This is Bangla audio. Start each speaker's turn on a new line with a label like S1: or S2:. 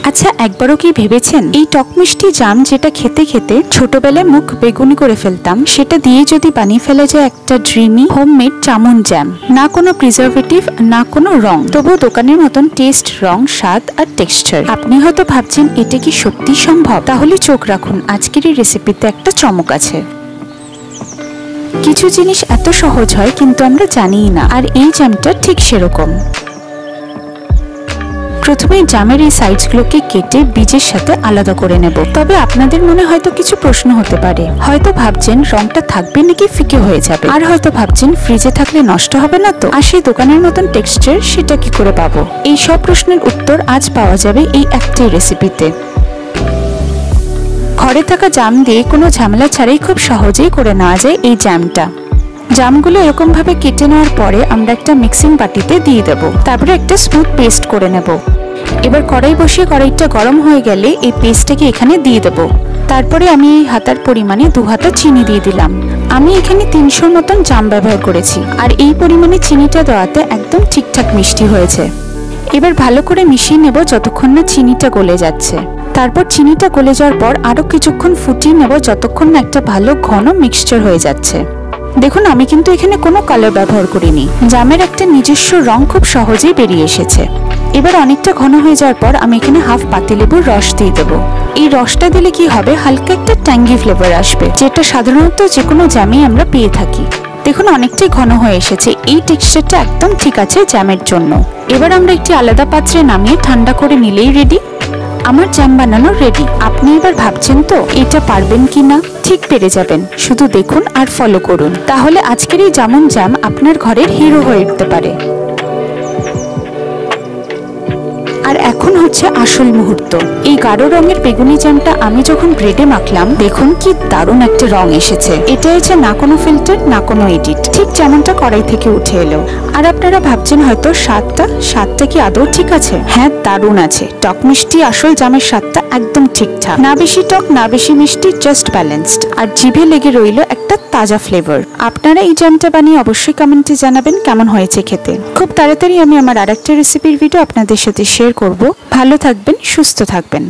S1: আচ্ছা, একবারও কি ভেবেছেন এই টক মিষ্টি জাম যেটা খেতে খেতে ছোটবেলায় মুখ বেগুনি করে ফেলতাম, সেটা দিয়ে যদি বানিয়ে ফেলা যায় একটা ড্রিমি হোমমেড জামুন জ্যাম। না কোনো প্রিজারভেটিভ, না কোনো রং, তবু দোকানের মতন টেস্ট, রং, স্বাদ আর টেক্সচার। আপনি হয়তো ভাবছেন এটা কি সত্যি সম্ভব? তাহলে চোখ রাখুন, আজকের এই রেসিপিতে একটা চমক আছে। কিছু জিনিস এত সহজ হয় কিন্তু আমরা জানিই না, আর এই জ্যামটা ঠিক সেরকম। প্রথমে জামের এই সাইডগুলোকে কেটে বীজের সাথে আলাদা করে নেব। তবে আপনাদের মনে হয়তো কিছু প্রশ্ন হতে পারে। হয়তো ভাবছেন রংটা থাকবে নাকি ফিকে হয়ে যাবে, আর হয়তো ভাবছেন ফ্রিজে থাকলে নষ্ট হবে না তো, আর সেই দোকানের মতন টেক্সচার সেটা কি করে পাবো? এই সব প্রশ্নের উত্তর আজ পাওয়া যাবে এই একটাই রেসিপিতে। ঘরে থাকা জাম দিয়ে কোনো ঝামেলা ছাড়াই খুব সহজেই করে নেওয়া যায় এই জ্যামটা। জামগুলো এরকম ভাবে কেটে নেওয়ার পরে আমরা একটা মিক্সিং বাটিতে দিয়ে দেব। তারপরে একটা স্মুথ পেস্ট করে নেব। এবার কড়াই বসিয়ে কড়াইটা গরম হয়ে গেলে এই পেস্টটাকে এখানে দিয়ে দেব। তারপরে আমি এই হাতার পরিমাণে 2 হাতা চিনি দিয়ে দিলাম। আমি এখানে 300 মতন জাম ব্যবহার করেছি, আর এই পরিমাণে চিনিটা দেওয়াতে একদম ঠিকঠাক মিষ্টি হয়েছে। এবার ভালো করে মিশিয়ে নেব যতক্ষণ না চিনিটা গলে যাচ্ছে। তারপর চিনিটা গলে যাওয়ার পর আরো কিছুক্ষণ ফুটিয়ে নেব যতক্ষণ না একটা ভালো ঘন মিক্সচার হয়ে যাচ্ছে। দেখুন, আমি কিন্তু এখানে কোনো কালার ব্যবহার করিনি। জামের একটা নিজস্ব রং খুব সহজেই বেরিয়ে এসেছে। এবার অনেকটা ঘন হয়ে যাওয়ার পর আমি এখানে হাফ পাতিলেবুর রস দিয়ে দেবো। এই রসটা দিলে কি হবে, হালকা একটা ট্যাঙ্গি ফ্লেভার আসবে, যেটা সাধারণত যে কোনো জ্যামেই আমরা পেয়ে থাকি। দেখুন, অনেকটাই ঘন হয়ে এসেছে। এই টেক্সচারটা একদম ঠিক আছে জ্যামের জন্য। এবার আমরা একটি আলাদা পাত্রে নামিয়ে ঠান্ডা করে নিলেই রেডি। আমার জ্যাম বানানো রেডি। আপনি এবার ভাবছেন তো এটা পারবেন কি না? ঠিক পেরে যাবেন, শুধু দেখুন আর ফলো করুন। তাহলে আজকের এই জামুন জ্যাম আপনার ঘরের হিরো হয়ে উঠতে পারে। আর এখন হচ্ছে আসল মুহূর্ত। এই গাঢ় রঙের বেগুনি জ্যামটা আমি যখন ব্রেডে মাখলাম, দেখুন কি দারুণ একটা রং এসেছে। এটা হচ্ছে না কোনো ফিল্টার, না কোনো এডিট, ঠিক যেমনটা কড়াই থেকে উঠে এলো। আর আপনারা ভাবছেন হয়তো স্বাদটা কি আদৌ ঠিক আছে? হ্যাঁ, দারুণ আছে। টক মিষ্টি আসল জামের স্বাদটা একদম ঠিকঠাক, না বেশি টক না বেশি মিষ্টি, জাস্ট ব্যালেন্সড। আর জিভে লেগে রইল একটা তাজা ফ্লেভার। আপনারা এই জ্যামটা বানিয়ে অবশ্যই কমেন্টে জানাবেন কেমন হয়েছে খেতে। খুব তাড়াতাড়ি আমি আমার আরেকটা রেসিপির ভিডিও আপনাদের সাথে শেয়ার করব। ভালো থাকবেন, সুস্থ থাকবেন।